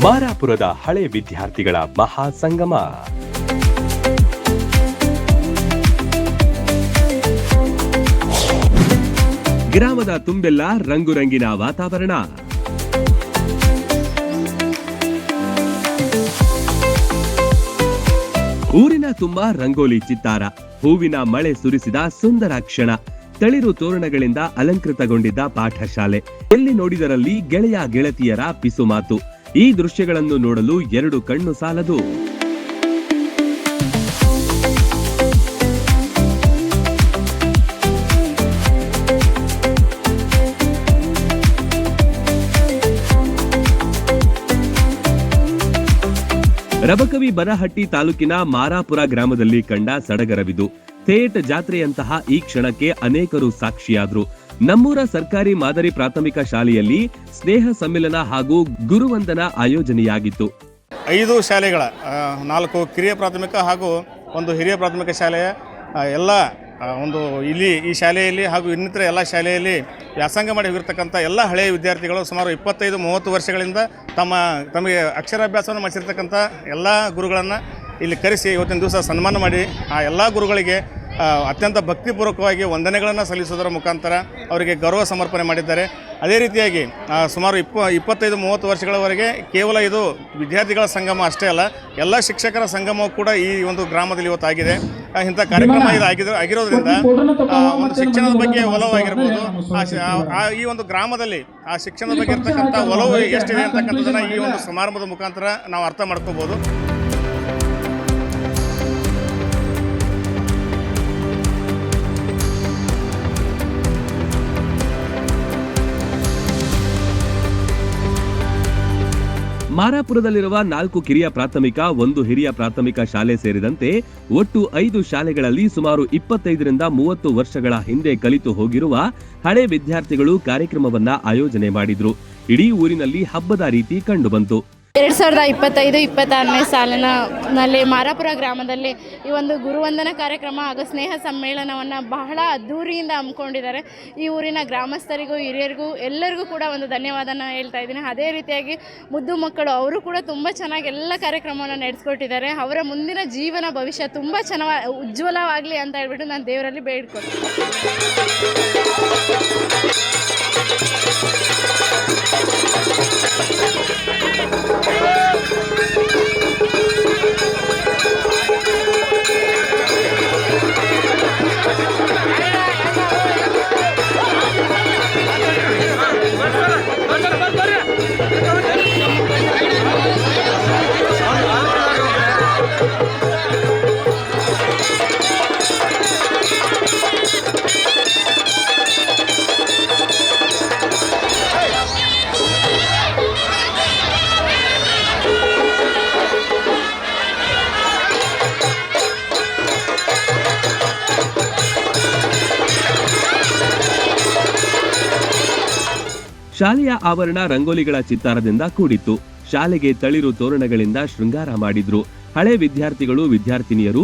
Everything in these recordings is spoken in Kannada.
ಮಾರಾಪುರದ ಹಳೆ ವಿದ್ಯಾರ್ಥಿಗಳ ಮಹಾಸಂಗಮ. ಗ್ರಾಮದ ತುಂಬೆಲ್ಲ ರಂಗುರಂಗಿನ ವಾತಾವರಣ. ಊರಿನ ತುಂಬಾ ರಂಗೋಲಿ ಚಿತ್ತಾರ, ಹೂವಿನ ಮಳೆ ಸುರಿಸಿದ ಸುಂದರ ಕ್ಷಣ, ತಳಿರು ತೋರಣಗಳಿಂದ ಅಲಂಕೃತಗೊಂಡಿದ್ದ ಪಾಠಶಾಲೆ, ಎಲ್ಲಿ ನೋಡಿದರಲ್ಲಿ ಗೆಳೆಯ ಗೆಳತಿಯರ ಪಿಸುಮಾತು. ಈ ದೃಶ್ಯಗಳನ್ನು ನೋಡಲು ಎರಡು ಕಣ್ಣು ಸಾಲದು. ರಬಕವಿ ಬನಹಟ್ಟಿ ತಾಲೂಕಿನ ಮಾರಾಪುರ ಗ್ರಾಮದಲ್ಲಿ ಕಂಡ ಸಡಗರವಿದು. ಥೇಟ್ ಜಾತ್ರೆಯಂತಹ ಈ ಕ್ಷಣಕ್ಕೆ ಅನೇಕರು ಸಾಕ್ಷಿಯಾದ್ರು. ನಮ್ಮೂರ ಸರ್ಕಾರಿ ಮಾದರಿ ಪ್ರಾಥಮಿಕ ಶಾಲೆಯಲ್ಲಿ ಸ್ನೇಹ ಸಮ್ಮಿಲನ ಹಾಗೂ ಗುರುವಂದನಾ ಆಯೋಜನೆಯಾಗಿತ್ತು. 5 ಶಾಲೆಗಳ 4 ಕಿರಿಯ ಪ್ರಾಥಮಿಕ ಹಾಗೂ 1 ಹಿರಿಯ ಪ್ರಾಥಮಿಕ ಶಾಲೆಯ ಎಲ್ಲ ಇಲ್ಲಿ ಈ ಶಾಲೆಯಲ್ಲಿ ಹಾಗೂ ಇನ್ನಿತರ ಎಲ್ಲ ಶಾಲೆಯಲ್ಲಿ ವ್ಯಾಸಂಗ ಮಾಡಿ ಹೋಗಿರ್ತಕ್ಕಂಥ ಎಲ್ಲ ಹಳೆಯ ವಿದ್ಯಾರ್ಥಿಗಳು ಸುಮಾರು 25-30 ವರ್ಷಗಳಿಂದ ತಮಗೆ ಅಕ್ಷರಾಭ್ಯಾಸವನ್ನು ಮಾಡಿಸಿರ್ತಕ್ಕಂಥ ಎಲ್ಲ ಗುರುಗಳನ್ನು ಇಲ್ಲಿ ಕರೆಸಿ ಇವತ್ತಿನ ದಿವಸ ಸನ್ಮಾನ ಮಾಡಿ ಆ ಎಲ್ಲ ಗುರುಗಳಿಗೆ ಅತ್ಯಂತ ಭಕ್ತಿಪೂರ್ವಕವಾಗಿ ವಂದನೆಗಳನ್ನು ಸಲ್ಲಿಸುವುದರ ಮುಖಾಂತರ ಅವರಿಗೆ ಗೌರವ ಸಮರ್ಪಣೆ ಮಾಡಿದ್ದಾರೆ. ಅದೇ ರೀತಿಯಾಗಿ ಸುಮಾರು 25-30 ವರ್ಷಗಳವರೆಗೆ ಕೇವಲ ಇದು ವಿದ್ಯಾರ್ಥಿಗಳ ಸಂಗಮ ಅಷ್ಟೇ ಅಲ್ಲ, ಎಲ್ಲ ಶಿಕ್ಷಕರ ಸಂಗಮವೂ ಕೂಡ ಈ ಒಂದು ಗ್ರಾಮದಲ್ಲಿ ಇವತ್ತಾಗಿದೆ. ಇಂಥ ಕಾರ್ಯಕ್ರಮ ಆಗಿರೋದ್ರಿಂದ ಒಂದು ಶಿಕ್ಷಣದ ಬಗ್ಗೆ ಒಲವಾಗಿರ್ಬೋದು, ಈ ಒಂದು ಗ್ರಾಮದಲ್ಲಿ ಆ ಶಿಕ್ಷಣದ ಬಗ್ಗೆ ಇರ್ತಕ್ಕಂಥ ಒಲವು ಎಷ್ಟಿದೆ ಅಂತಕ್ಕಂಥದ್ದನ್ನು ಈ ಒಂದು ಸಮಾರಂಭದ ಮುಖಾಂತರ ನಾವು ಅರ್ಥ ಮಾಡ್ಕೋಬೋದು. ಮಾರಾಪುರದಲ್ಲಿರುವ 4 ಕಿರಿಯ ಪ್ರಾಥಮಿಕ, 1 ಹಿರಿಯ ಪ್ರಾಥಮಿಕ ಶಾಲೆ ಸೇರಿದಂತೆ ಒಟ್ಟು 5 ಶಾಲೆಗಳಲ್ಲಿ ಸುಮಾರು 25-30 ವರ್ಷಗಳ ಹಿಂದೆ ಕಲಿತು ಹೋಗಿರುವ ಹಳೆ ವಿದ್ಯಾರ್ಥಿಗಳು ಕಾರ್ಯಕ್ರಮವನ್ನ ಆಯೋಜನೆ ಮಾಡಿದ್ರು. ಇಡೀ ಊರಿನಲ್ಲಿ ಹಬ್ಬದ ರೀತಿ ಕಂಡುಬಂತು. 2025-26ನೇ ಸಾಲಿನಲ್ಲಿ ಮಾರಾಪುರ ಗ್ರಾಮದಲ್ಲಿ ಈ ಒಂದು ಗುರುವಂದನ ಕಾರ್ಯಕ್ರಮ ಹಾಗೂ ಸ್ನೇಹ ಸಮ್ಮೇಳನವನ್ನು ಬಹಳ ಅದ್ಧೂರಿಯಿಂದ ಹಮ್ಮಿಕೊಂಡಿದ್ದಾರೆ. ಈ ಊರಿನ ಗ್ರಾಮಸ್ಥರಿಗೂ ಹಿರಿಯರಿಗೂ ಎಲ್ಲರಿಗೂ ಕೂಡ ಒಂದು ಧನ್ಯವಾದನ ಹೇಳ್ತಾ ಇದ್ದೀನಿ. ಅದೇ ರೀತಿಯಾಗಿ ಮುದ್ದು ಮಕ್ಕಳು ಅವರು ಕೂಡ ತುಂಬ ಚೆನ್ನಾಗಿ ಎಲ್ಲ ಕಾರ್ಯಕ್ರಮವನ್ನು ನಡೆಸ್ಕೊಟ್ಟಿದ್ದಾರೆ. ಅವರ ಮುಂದಿನ ಜೀವನ ಭವಿಷ್ಯ ತುಂಬ ಚೆನ್ನಾಗಿ ಉಜ್ವಲವಾಗಲಿ ಅಂತ ಹೇಳ್ಬಿಟ್ಟು ನಾನು ದೇವರಲ್ಲಿ ಬೇಡ್ಕೊಳ್ತೀನಿ. ಶಾಲೆಯ ಆವರಣ ರಂಗೋಲಿಗಳ ಚಿತ್ತಾರದಿಂದ ಕೂಡಿತ್ತು. ಶಾಲೆಗೆ ತಳಿರು ತೋರಣಗಳಿಂದ ಶೃಂಗಾರ ಮಾಡಿದ್ರು. ಹಳೆ ವಿದ್ಯಾರ್ಥಿಗಳು ವಿದ್ಯಾರ್ಥಿನಿಯರು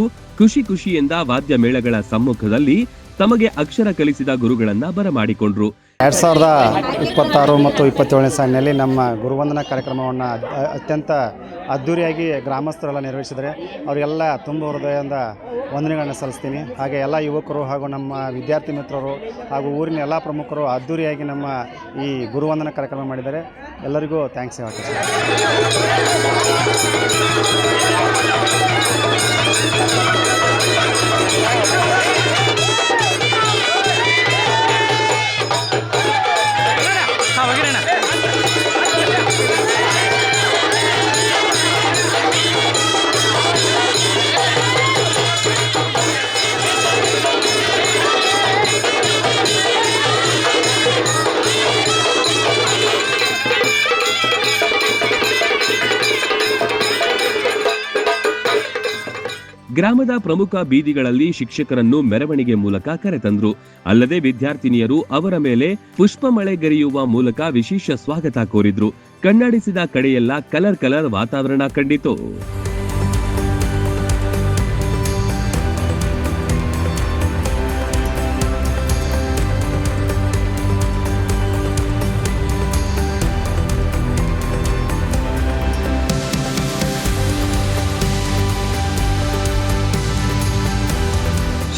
ಖುಷಿಯಿಂದ ವಾದ್ಯ ಮೇಳಗಳ ಸಮ್ಮುಖದಲ್ಲಿ ತಮಗೆ ಅಕ್ಷರ ಕಲಿಸಿದ ಗುರುಗಳನ್ನ ಬರಮಾಡಿಕೊಂಡ್ರು. 2026 ಮತ್ತು 27ನೇ ಸಾಲಿನಲ್ಲಿ ನಮ್ಮ ಗುರುವಂದನಾ ಕಾರ್ಯಕ್ರಮವನ್ನು ಅತ್ಯಂತ ಅದ್ಧೂರಿಯಾಗಿ ಗ್ರಾಮಸ್ಥರೆಲ್ಲ ನಿರ್ವಹಿಸಿದರೆ ಅವರಿಗೆಲ್ಲ ತುಂಬ ಹೃದಯದಿಂದ ವಂದನೆಗಳನ್ನು ಸಲ್ಲಿಸ್ತೀನಿ. ಹಾಗೆ ಎಲ್ಲ ಯುವಕರು ಹಾಗೂ ನಮ್ಮ ವಿದ್ಯಾರ್ಥಿ ಮಿತ್ರರು ಹಾಗೂ ಊರಿನ ಎಲ್ಲ ಪ್ರಮುಖರು ಅದ್ಧೂರಿಯಾಗಿ ನಮ್ಮ ಈ ಗುರುವಂದನಾ ಕಾರ್ಯಕ್ರಮ ಮಾಡಿದ್ದಾರೆ. ಎಲ್ಲರಿಗೂ ಥ್ಯಾಂಕ್ಸ್ ಹೇಳ್ತೀನಿ. ಗ್ರಾಮದ ಪ್ರಮುಖ ಬೀದಿಗಳಲ್ಲಿ ಶಿಕ್ಷಕರನ್ನು ಮೆರವಣಿಗೆ ಮೂಲಕ ಕರೆತಂದ್ರು. ಅಲ್ಲದೆ ವಿದ್ಯಾರ್ಥಿನಿಯರು ಅವರ ಮೇಲೆ ಪುಷ್ಪಮಳೆಗರೆಯುವ ಮೂಲಕ ವಿಶೇಷ ಸ್ವಾಗತ ಕೋರಿದ್ರು. ಕಣ್ಣಾಡಿಸಿದ ಕಡೆಯೆಲ್ಲ ಕಲರ್ ವಾತಾವರಣ ಕಂಡಿತು.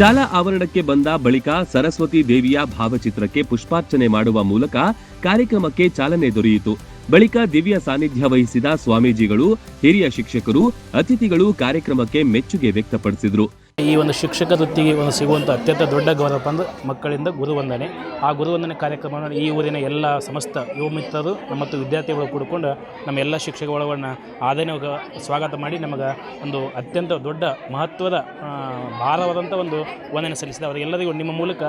ಶಾಲಾ ಆವರಣಕ್ಕೆ ಬಂದ ಬಳಿಕ ಸರಸ್ವತಿ ದೇವಿಯ ಭಾವಚಿತ್ರಕ್ಕೆ ಪುಷ್ಪಾರ್ಚನೆ ಮಾಡುವ ಮೂಲಕ ಕಾರ್ಯಕ್ರಮಕ್ಕೆ ಚಾಲನೆ ದೊರೆಯಿತು. ಬಳಿಕ ದಿವ್ಯ ಸಾನ್ನಿಧ್ಯ ವಹಿಸಿದ ಸ್ವಾಮೀಜಿಗಳು, ಹಿರಿಯ ಶಿಕ್ಷಕರು, ಅತಿಥಿಗಳು ಕಾರ್ಯಕ್ರಮಕ್ಕೆ ಮೆಚ್ಚುಗೆ ವ್ಯಕ್ತಪಡಿಸಿದರು. ಈ ಒಂದು ಶಿಕ್ಷಕ ವೃತ್ತಿಗೆ ಸಿಗುವಂಥ ಅತ್ಯಂತ ದೊಡ್ಡ ಗೌರವ ಅಂದರೆ ಮಕ್ಕಳಿಂದ ಗುರುವಂದನೆ. ಆ ಗುರುವಂದನೆ ಕಾರ್ಯಕ್ರಮವನ್ನು ಈ ಊರಿನ ಎಲ್ಲ ಸಮಸ್ತ ಯುವ ಮಿತ್ರರು ಮತ್ತು ವಿದ್ಯಾರ್ಥಿಗಳು ಕೂಡಿಕೊಂಡು ನಮ್ಮ ಎಲ್ಲ ಶಿಕ್ಷಕಗಳನ್ನು ಆದನೆ ಸ್ವಾಗತ ಮಾಡಿ ನಮಗೆ ಒಂದು ಅತ್ಯಂತ ದೊಡ್ಡ ಮಹತ್ವದ ಭಾರವಾದಂಥ ಒಂದು ವಂದನೆ ಸಲ್ಲಿಸಿದ ಅವರಿಗೆಲ್ಲರಿಗೂ ನಿಮ್ಮ ಮೂಲಕ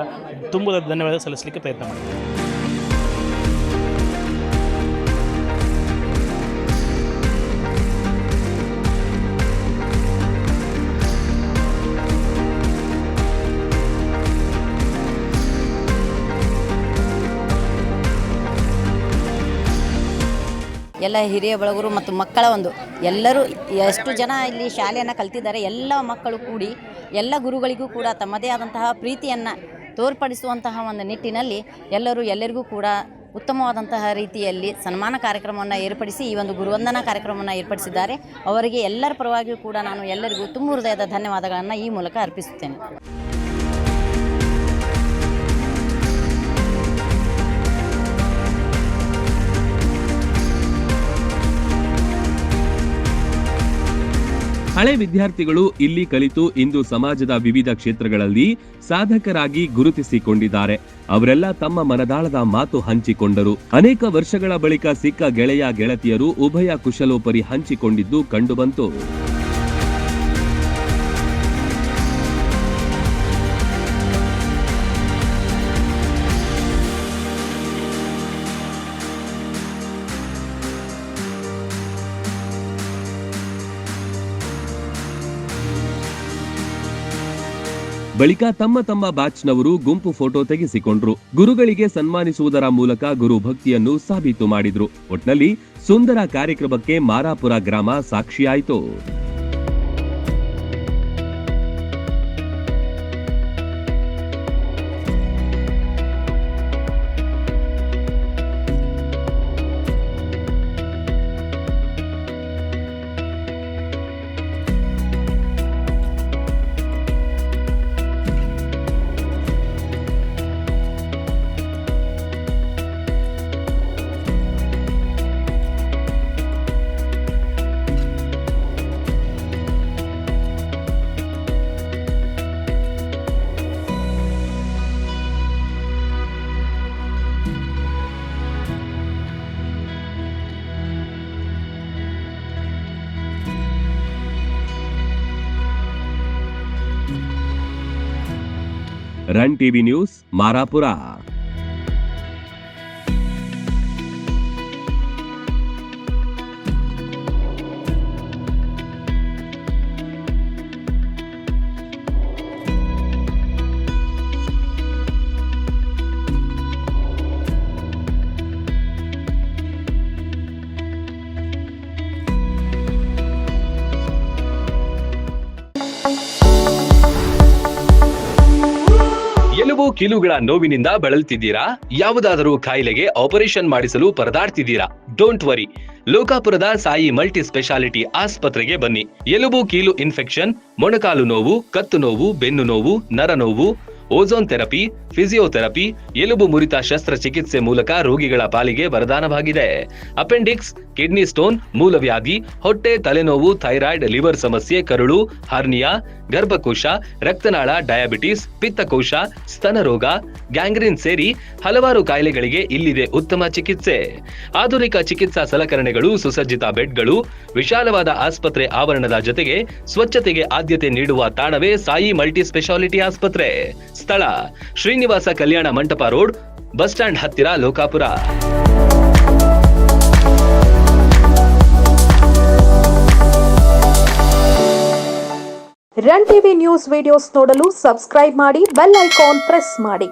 ತುಂಬ ಧನ್ಯವಾದ ಸಲ್ಲಿಸಲಿಕ್ಕೆ ಪ್ರಯತ್ನ ಮಾಡ್ತೀವಿ. ಎಲ್ಲ ಹಿರಿಯ ಬಳಗರು ಮತ್ತು ಮಕ್ಕಳ ಎಲ್ಲರೂ ಎಷ್ಟು ಜನ ಇಲ್ಲಿ ಶಾಲೆಯನ್ನು ಕಲ್ತಿದ್ದಾರೆ ಎಲ್ಲ ಮಕ್ಕಳು ಕೂಡಿ ಎಲ್ಲ ಗುರುಗಳಿಗೂ ಕೂಡ ತಮ್ಮದೇ ಆದಂತಹ ಪ್ರೀತಿಯನ್ನು ತೋರ್ಪಡಿಸುವಂತಹ ಒಂದು ನಿಟ್ಟಿನಲ್ಲಿ ಎಲ್ಲರಿಗೂ ಕೂಡ ಉತ್ತಮವಾದಂತಹ ರೀತಿಯಲ್ಲಿ ಸನ್ಮಾನ ಕಾರ್ಯಕ್ರಮವನ್ನು ಏರ್ಪಡಿಸಿ ಈ ಒಂದು ಗುರುವಂದನಾ ಕಾರ್ಯಕ್ರಮವನ್ನು ಏರ್ಪಡಿಸಿದ್ದಾರೆ. ಅವರಿಗೆ ಎಲ್ಲರ ಪರವಾಗಿಯೂ ಕೂಡ ನಾನು ಎಲ್ಲರಿಗೂ ತುಂಬ ಹೃದಯದ ಧನ್ಯವಾದಗಳನ್ನು ಈ ಮೂಲಕ ಅರ್ಪಿಸುತ್ತೇನೆ. ಹಳೆ ವಿದ್ಯಾರ್ಥಿಗಳು ಇಲ್ಲಿ ಕಲಿತು ಇಂದು ಸಮಾಜದ ವಿವಿಧ ಕ್ಷೇತ್ರಗಳಲ್ಲಿ ಸಾಧಕರಾಗಿ ಗುರುತಿಸಿಕೊಂಡಿದ್ದಾರೆ. ಅವರೆಲ್ಲ ತಮ್ಮ ಮನದಾಳದ ಮಾತು ಹಂಚಿಕೊಂಡರು. ಅನೇಕ ವರ್ಷಗಳ ಬಳಿಕ ಸಿಕ್ಕ ಗೆಳೆಯ ಗೆಳತಿಯರು ಉಭಯ ಕುಶಲೋಪರಿ ಹಂಚಿಕೊಂಡಿದ್ದು ಕಂಡುಬಂತು. ಬಳಿಕ ತಮ್ಮ ಬ್ಯಾಚ್ನವರು ಗುಂಪು ಫೋಟೋ ತೆಗೆಸಿಕೊಂಡ್ರು. ಗುರುಗಳಿಗೆ ಸನ್ಮಾನಿಸುವುದರ ಮೂಲಕ ಗುರು ಭಕ್ತಿಯನ್ನು ಸಾಬೀತು ಮಾಡಿದ್ರು. ಒಟ್ನಲ್ಲಿ ಸುಂದರ ಕಾರ್ಯಕ್ರಮಕ್ಕೆ ಮಾರಾಪುರ ಗ್ರಾಮ ಸಾಕ್ಷಿಯಾಯಿತು. Run TV news, Marapura. ಎಲುಬು ಕೀಲುಗಳ ನೋವಿನಿಂದ ಬಳಲ್ತಿದ್ದೀರಾ? ಯಾವುದಾದರೂ ಕಾಯಿಲೆಗೆ ಆಪರೇಷನ್ ಮಾಡಿಸಲು ಪರದಾಡ್ತಿದ್ದೀರಾ? ಡೋಂಟ್ ವರಿ, ಲೋಕಾಪುರದ ಸಾಯಿ ಮಲ್ಟಿ ಸ್ಪೆಷಾಲಿಟಿ ಆಸ್ಪತ್ರೆಗೆ ಬನ್ನಿ. ಎಲುಬು ಕೀಲು ಇನ್ಫೆಕ್ಷನ್, ಮೊಣಕಾಲು ನೋವು, ಕತ್ತು ನೋವು, ಬೆನ್ನು ನೋವು, ನರ ನೋವು, ಓಝೋನ್ ಥೆರಪಿ, ಫಿಸಿಯೋಥೆರಪಿ, ಎಲುಬು ಮುರಿತ ಶಸ್ತ್ರಚಿಕಿತ್ಸೆ ಮೂಲಕ ರೋಗಿಗಳ ಪಾಲಿಗೆ ವರದಾನವಾಗಿದೆ. ಅಪೆಂಡಿಕ್ಸ್, ಕಿಡ್ನಿ ಸ್ಟೋನ್, ಮೂಲವ್ಯಾಧಿ, ಹೊಟ್ಟೆ, ತಲೆನೋವು, ಥೈರಾಯ್ಡ್, ಲಿವರ್ ಸಮಸ್ಯೆ, ಕರುಳು, ಹರ್ನಿಯಾ, ಗರ್ಭಕೋಶ, ರಕ್ತನಾಳ, ಡಯಾಬಿಟಿಸ್, ಪಿತ್ತಕೋಶ, ಸ್ತನ ರೋಗ, ಗ್ಯಾಂಗ್ರೀನ್ ಸೇರಿ ಹಲವಾರು ಕಾಯಿಲೆಗಳಿಗೆ ಇಲ್ಲಿದೆ ಉತ್ತಮ ಚಿಕಿತ್ಸೆ. ಆಧುನಿಕ ಚಿಕಿತ್ಸಾ ಸಲಕರಣೆಗಳು, ಸುಸಜ್ಜಿತ ಬೆಡ್ಗಳು, ವಿಶಾಲವಾದ ಆಸ್ಪತ್ರೆ ಆವರಣದ ಜೊತೆಗೆ ಸ್ವಚ್ಛತೆಗೆ ಆದ್ಯತೆ ನೀಡುವ ತಾಣವೇ ಸಾಯಿ ಮಲ್ಟಿ ಸ್ಪೆಷಾಲಿಟಿ ಆಸ್ಪತ್ರೆ. ಸ್ಥಳ Srinivasa Kalyana Mantapa road, bus stand ಹತ್ತಿರ, Lokapur. Run TV news videos ನೋಡಲು ಸಬ್ಸ್ಕ್ರೈಬ್ ಮಾಡಿ, ಬೆಲ್ ಐಕಾನ್ ಪ್ರೆಸ್ ಮಾಡಿ.